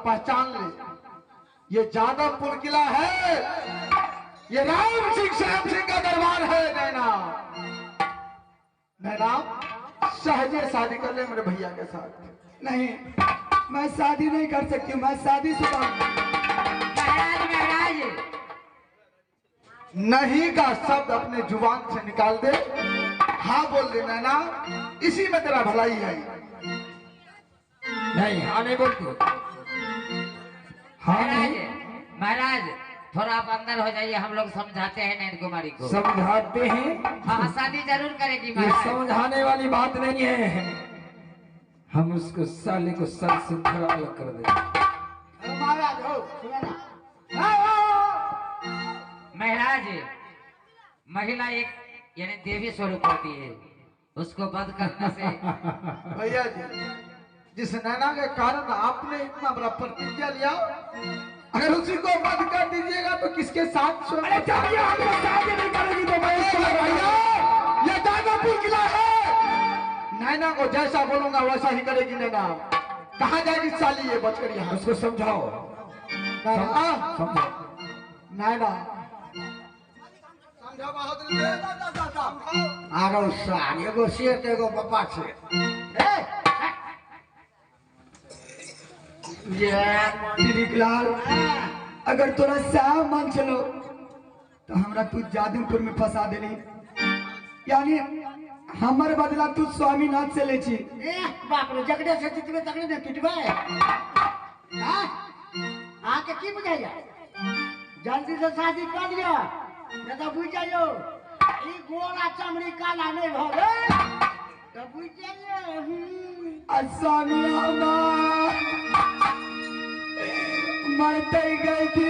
पहचान ले, ये जादवपुर किला है, ये राम सिंह श्याम सिंह का दरबार है। नैना नैना सहजे शादी कर ले मेरे भैया के साथ। नहीं, मैं शादी नहीं कर सकती हूँ, मैं शादी शुदा हूँ। नहीं का शब्द अपने जुबान से निकाल दे, हाँ बोल दे नैना, इसी में तेरा भलाई है। नहीं, हाँ नहीं बोलती। हाँ नहीं महाराज थोड़ा आप अंदर हो जाइए, हम लोग समझाते हैं नैन कुमारी को। समझाते हैं? हाँ, शादी जरूर करेगी ये महाराज। समझाने वाली बात नहीं है, हम उसको साले को सर से धड़ा अलग कर देंगे। महाराज हो सुना ना, महाराज महिला एक यानी देवी स्वरूप होती है, उसको वध करने से भैया जी जिस नैना के कारण आपने इतना बड़ा प्रतिज्ञा लिया, अगर उसी को वध कर दीजिएगा तो किसके साथ? अरे जब ये हमको शादी नहीं करेगी तो मैं इसको भैया ये जादवपुर किला है, नैना को जैसा बोलूंगा वैसा ही करेगी नैना। कहाँ जाएगी साली ये बचकर यहाँ? उसको समझाओ। समझाओ नैना, आरो साल एगो सेठ एगो पप्पा छे। लाल अगर तोरा साहब मन चलो तो हमरा तू जादवपुर में फंसा देली, यानी हमर बदला तू स्वामीनाथ से ले छी। बाप रे, जगड़े से जितने तगड़े ने पिटबे हां आके की बुझाइया, जल्दी से शादी कर लिया नहीं तो बुझ जाइयो ई गोरा चमड़ी काला नहीं भगे तो बुझ जाइयो। स्वामी मरते गई थी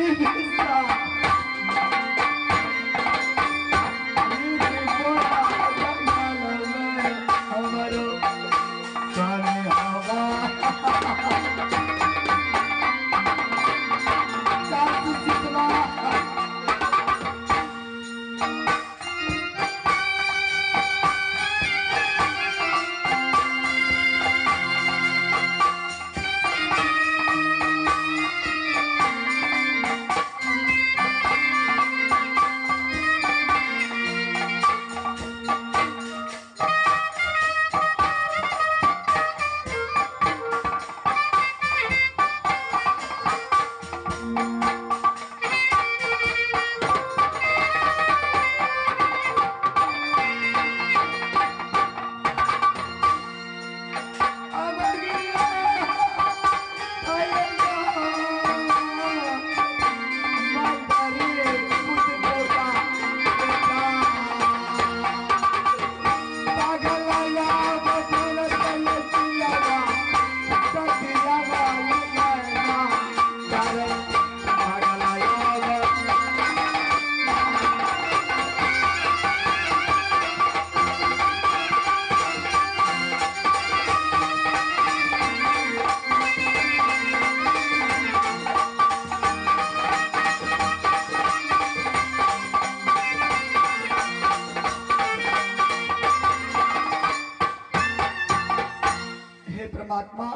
परमात्मा।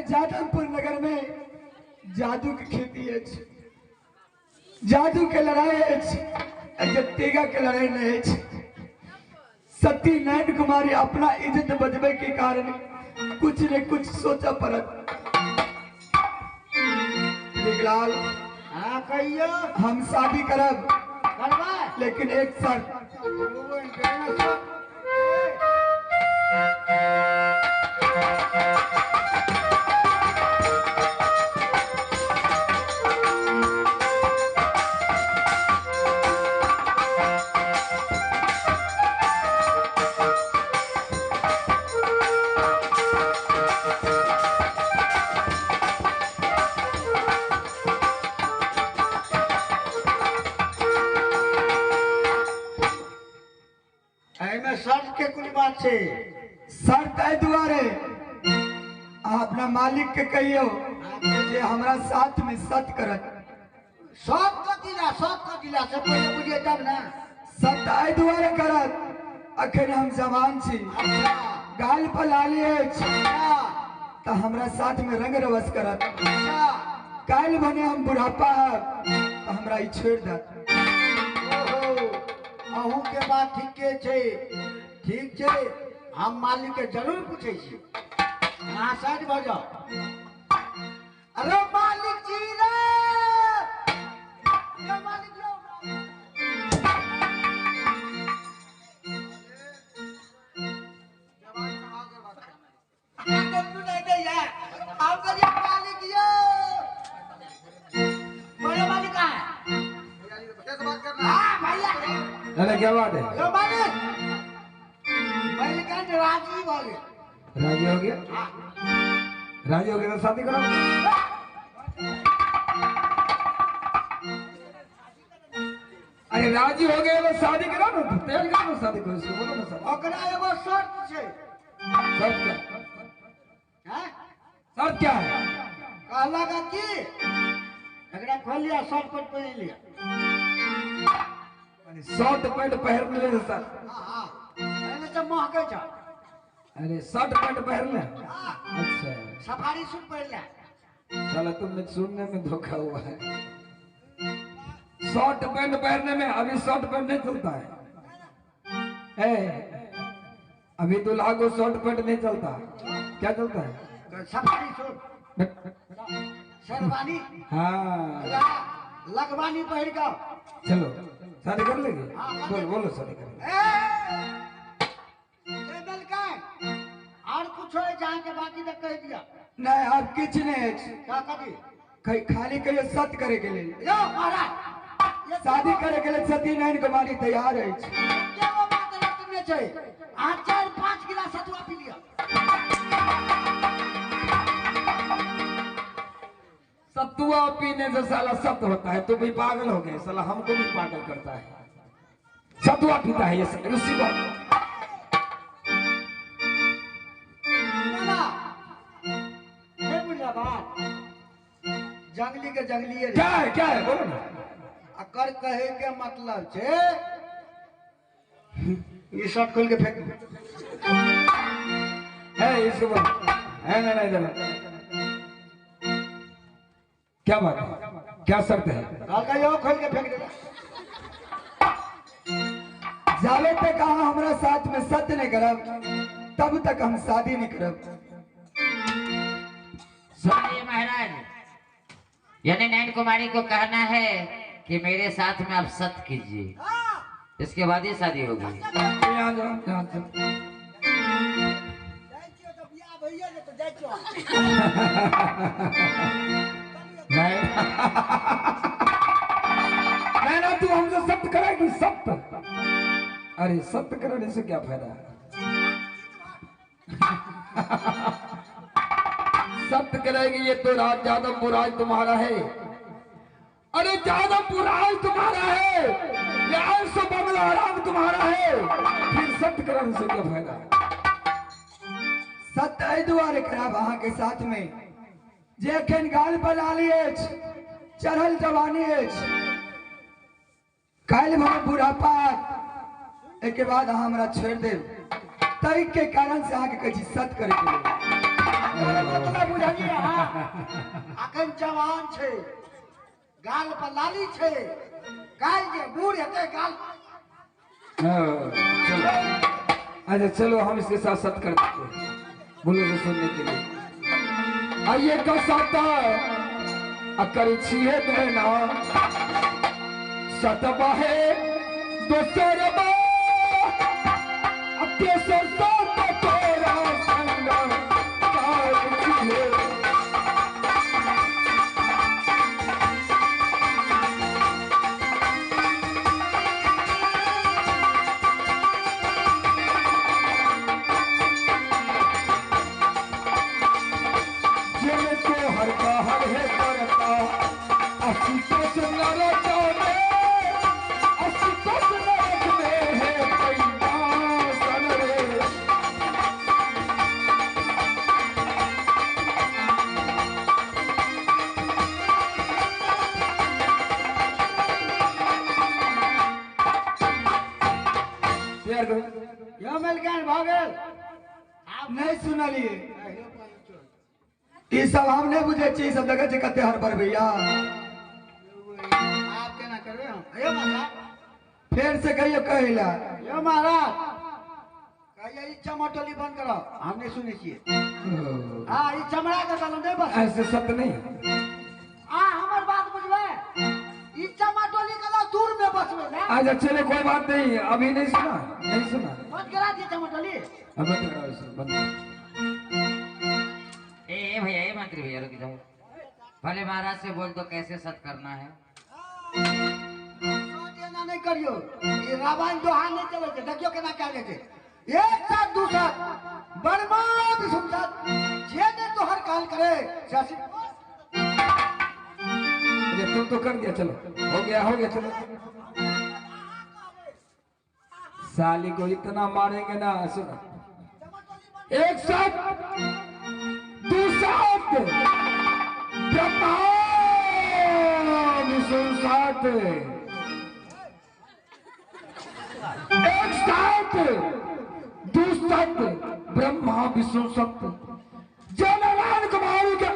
जादवपुर नगर में जादू की खेती है, जादू के लड़ाई है, तेगा के लड़ाई नहीं है। सती नैन कुमारी अपना इज्जत बचबे के कारण कुछ न कुछ सोचा पड़त। लाल हाँ कहियो, हम शादी करब करवा लेकिन एक शर्त। शर्त के कुछ बात छे। शर्त है दुआरे अपना मालिक के कहियो जे हमरा साथ में सत करत। सब का दिला से पहले बुझिए तब ना। सत आय दुआरे करत अखन हम जवान छी, अच्छा गाल पर लाली अछि अच्छा तो हमरा साथ में रंग रवस करत। अच्छा काल बने हम बुढ़ापा हब तो हमरा ई छोड़ दत। ओहो अहू के बात ठीक छे हम मालिक के जरूर पूछे छी। अहाँ साइड भ जाओ। अरे मालिक जी रे मालिक लो आप करिए मालिक यो बड़े मालिक कहाँ है? हाँ भैया अरे क्या बात है? यो मालिक मालिक का राजी हो गए। राजी हो गया? राजी हो गया तो शादी करो। अरे राजी हो गए तो शादी करो ना, तैयारी करो ना शादी करो, इसको बोलो ना शादी। ओकरा एगो शर्त छे। शर्त क्या? हैं? शर्त क्या है? कहला का की एकरा खोल लिया शर्ट पर पहन लिया। शर्ट पैंट पहन ले सर। हाँ हाँ पहले तो महके जा। अरे शर्ट पैंट पहन ले। हाँ अच्छा सफारी सूट पहन ले। साला तुमने सुनने में धोखा हुआ है। शर्ट पैंट पहनने में अभी शर्ट पैंट नहीं चलता है। अभी दूल्हा को शर्ट पैंट नहीं चलता, क्या चलता है? सफारी सूट शेरवानी हाँ लगवानी पहन का। चलो शादी कर लेंगे। बोलो बोलो शादी कर और कुछ हो जहाँ के बाकी तक कह दिया। नहीं अब किछ नहीं अछि। क्या कभी खाली कहियो सत करे के लिए, यो महाराज ये शादी करे के लिए सती नैन कुमारी तैयार अछि। क्या वो बात है तुमने चाहिए आज 4-5 गिलास सतुआ पी लिया। सतुआ पीने से साला सत्य होता है, तो भी पागल हो गए साला, हमको भी पागल करता है। सतुआ पीता है ये सब उसी को। नहीं बुझा बात जंगली के जंगली है। क्या है बोलो ना। अकर कहे के मतलब छे ये शर्ट खोल के फेंक दो। है इसको बोलो है ना नहीं देना। क्या बात है, क्या शर्त है? काका यो खोल के फेंक देना। जावे तक अहाँ हमरा साथ में सत्य नहीं करब तब तक हम शादी नहीं करब। सुनिए महाराज, यानी नैन कुमारी को कहना है कि मेरे साथ में आप सत्य कीजिए, इसके बाद ही शादी होगी। यहाँ जाओ, यहाँ जाओ। नहीं नहीं ना, तू हमसे सत्य कराएगी सत्य। अरे सत्य कराने से क्या फायदा है? सत्य करेगी ये तो राज जादवपुर आज तुम्हारा है। अरे जादवपुर आज तुम्हारा है, ये आज सो बंगला आराम तुम्हारा है, फिर सत्य कराने से क्या फायदा? सत्य एहि दुआरे करब अहाँ के साथ में जे एखन गाल पर लाली अछि, चढ़ल जवानी अछि, काल्हि भर बुढ़ापा एक के बाद अहाँ हमरा छोड़ देब, ताहि के कारण से अहाँ के कहै छी सत्य करे के लेल। मतलब बुझलिए हाँ अखन जवान छे, गाल पर लाली छे, काल जे बूढ़ हेते गाल। चलो अच्छा चलो हम इसके साथ सत्य करते हैं, बोलो तो सुनने के लिए। आइए का साता अकर छिए बहना सतबा है दोसर बा अत्य सरसा तो तोरा संग काल छिए। हर का हर है करता असुतोष नरक में, असुतोष नरक में है पैदा सन रे। तैयार करो। यो मिल गया भागल नहीं सुनलिए ये सब हम नहीं बुझे छी, सब लगे छै कते हर पर भैया। आप केना करबे हम अयो महाराज फिर से कहियो कहला यो महाराज कहिए ई चमटोली बंद करो हम नहीं सुने छिए। हां ई चमड़ा के गलो नहीं बस ऐसे शब्द नहीं। हमर बात बुझबे ई चमटोली गलो दूर में बसबे ना। अच्छा चले कोई बात नहीं, अभी नहीं सुना, नहीं सुना। बंद करा दिए चमटोली। अब बंद करो इसे, बंद करो। ए भैया, ए मंत्री भैया रुक जाओ। भले महाराज से बोल दो कैसे सत करना है। ना नहीं करियो ये रावण दोहा नहीं चले छे। देखियो केना काजे छे एक साथ दू साथ बर्मा विष्णु साथ जे ने तो हर काल करे शासी। अरे तुम तो कर दिया, चलो हो गया चलो। साली को इतना मारेंगे ना, सुनो। एक साथ दू साथ ब्रह्मा विष्णु साथ, एक साथ दू साथ ब्रह्मा विष्णु साथ जननारायण कुमार का।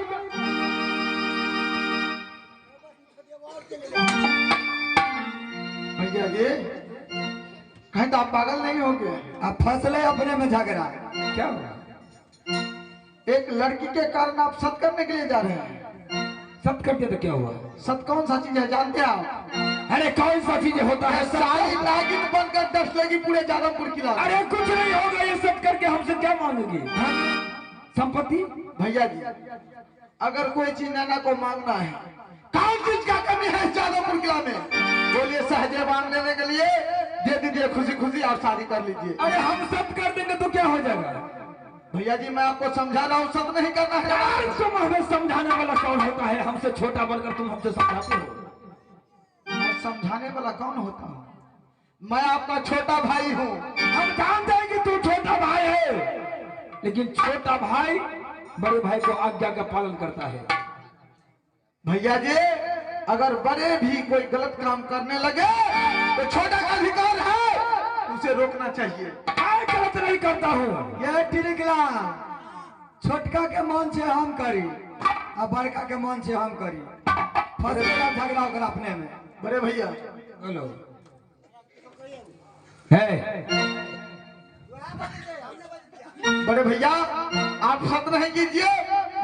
भैया जी कहीं तो आप पागल नहीं हो गए? आप फंसले अपने में झगड़ा। क्या हुआ? एक लड़की के कारण आप सत करने के लिए जा रहे हैं। सत करते तो क्या हुआ? सत कौन सा चीज है जानते हैं आप? अरे कौन सा चीज होता है? सारी नागिन बनकर दस लेगी पूरे जादवपुर किला। अरे कुछ नहीं होगा, ये सब करके हमसे क्या मांगेगी? संपत्ति? भैया जी अगर कोई चीज नैना को मांगना है, कौन चीज का कमी है इस जादवपुर किला में? बोलिए सहजे मांग लेने के लिए दे दीजिए, खुशी खुशी आप शादी कर लीजिए। अरे हम सब कर देंगे तो क्या हो जाएगा? भैया जी मैं आपको समझा रहा हूँ, सब नहीं करना है। यार तुम हमें समझाने वाला कौन होता है? हमसे छोटा बनकर तुम हमसे समझाते हो। मैं समझाने वाला कौन होता हूँ? मैं आपका छोटा भाई हूँ। हम जानते हैं कि तू छोटा भाई है, लेकिन छोटा भाई बड़े भाई को आज्ञा का पालन करता है। भैया जी अगर बड़े भी कोई गलत काम करने लगे तो छोटा का अधिकार है, उसे रोकना चाहिए। मैं गलत नहीं करता हूँ। ये टिरिकला छोटका के मन से हम करी और बड़का के मन से हम करी, फंसेगा झगड़ा होकर अपने में। बड़े भैया बोलो है। बड़े भैया आप सत नहीं कीजिए,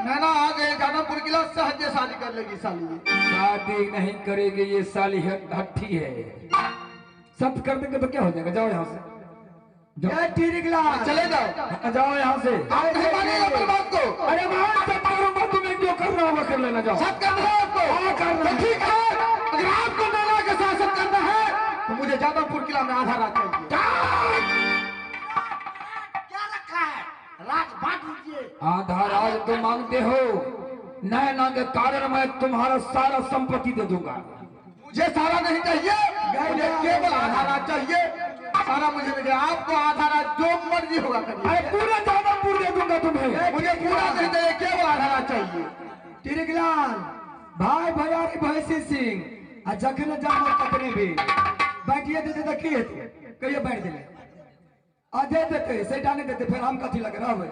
नैना आ गए जादवपुर किला, सहजे शादी कर लेगी साली। शादी नहीं करेगी ये साली हट्टी है। सब कर देंगे तो क्या हो जाएगा? जाओ यहाँ से, चले जाओ, जाओ यहाँ से। आप नहीं मानिएगा मेरी बात को। अरे मैं सब करूंगा, तुम्हें जो करना होगा कर लेना। जाओ सत करना है आपको? हाँ, करना है। तो ठीक है, अगर आपको नैना के साथ सत करना है तो मुझे जादवपुर किला में आधा रात चाहिए। क्या रखा है राज बांट दीजिए। आधा राज तो मांगते हो, नैना के कारण मैं तुम्हारा सारा संपत्ति दे दूंगा। मुझे सारा नहीं चाहिए, मुझे केवल आधा रात चाहिए। सारा मुझे मिले, आपको आधा रात जो मर्जी होगा करिए। अरे पूरा जादवपुर दे दूंगा तुम्हें। मुझे पूरा नहीं चाहिए, केवल आधा रात चाहिए। टिरिकलाल भाई भैयारी भैंसी सिंह आ जखन जन्म तकने भी बैठिए देते तो की हेतै? कहिए बैठ दिले आ दे देते सेटा नहीं देते, फिर हम कथी लग रहबै?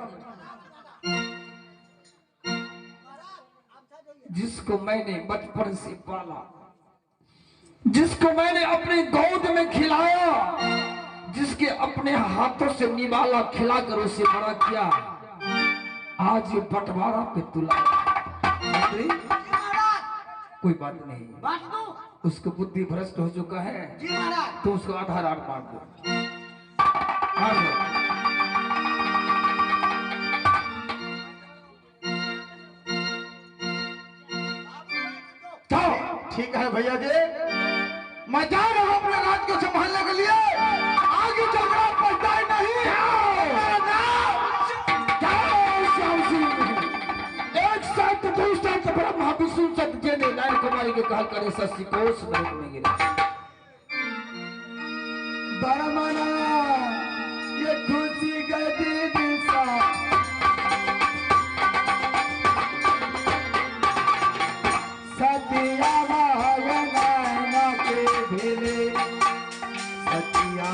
जिसको मैंने बचपन से पाला, जिसको मैंने अपनी गोद में खिलाया, जिसके अपने हाथों से निवाला खिलाकर उसे बड़ा किया, आज ये बंटवारा पे तुला। कोई बात नहीं, बांट दो उसको बुद्धि भ्रष्ट हो चुका है, जी महाराज। तो उसको आधा रात मार दो। मार दो। जाओ, ठीक है भैया जी, मैं जा रहा हूँ अपने राज को संभालने के लिए। आगे चलकर आप पछताए नहीं। एक साथ दो साथ ब्रह्मा विष्णु सत जेने नारायण कुमारी के कहल करे शशि कोष नरक में गिरे। बरमना ये खुशी गई दिशा सतिया नैना के भेले सतिया